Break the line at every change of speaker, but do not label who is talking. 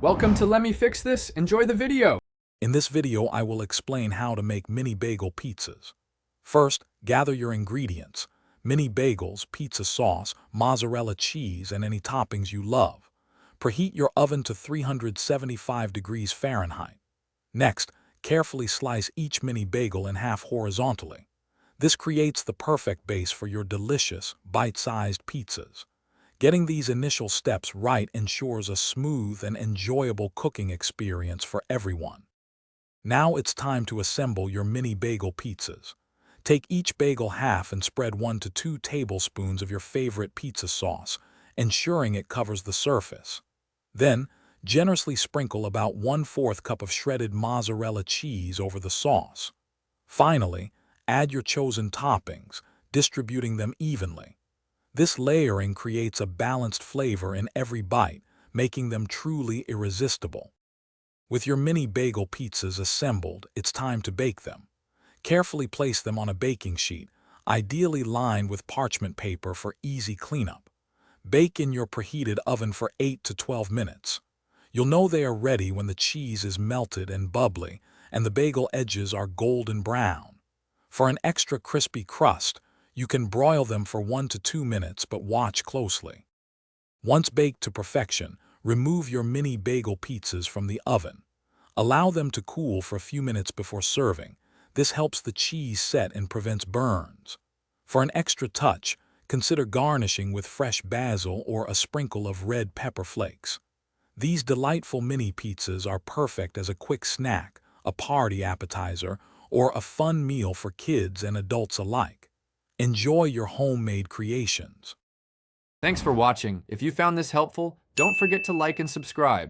Welcome to Let Me Fix This. Enjoy the video.
In this video, I will explain how to make mini bagel pizzas. First, gather your ingredients: mini bagels, pizza sauce, mozzarella cheese, and any toppings you love. Preheat your oven to 375 degrees Fahrenheit. Next, carefully slice each mini bagel in half horizontally. This creates the perfect base for your delicious, bite-sized pizzas. Getting these initial steps right ensures a smooth and enjoyable cooking experience for everyone. Now it's time to assemble your mini bagel pizzas. Take each bagel half and spread 1 to 2 tablespoons of your favorite pizza sauce, ensuring it covers the surface. Then, generously sprinkle about 1/4 cup of shredded mozzarella cheese over the sauce. Finally, add your chosen toppings, distributing them evenly. This layering creates a balanced flavor in every bite, making them truly irresistible. With your mini bagel pizzas assembled, it's time to bake them. Carefully place them on a baking sheet, ideally lined with parchment paper for easy cleanup. Bake in your preheated oven for 8 to 12 minutes. You'll know they are ready when the cheese is melted and bubbly, and the bagel edges are golden brown. For an extra crispy crust, you can broil them for 1 to 2 minutes, but watch closely. Once baked to perfection, remove your mini bagel pizzas from the oven. Allow them to cool for a few minutes before serving. This helps the cheese set and prevents burns. For an extra touch, consider garnishing with fresh basil or a sprinkle of red pepper flakes. These delightful mini pizzas are perfect as a quick snack, a party appetizer, or a fun meal for kids and adults alike. Enjoy your homemade creations.
Thanks for watching. If you found this helpful, don't forget to like and subscribe.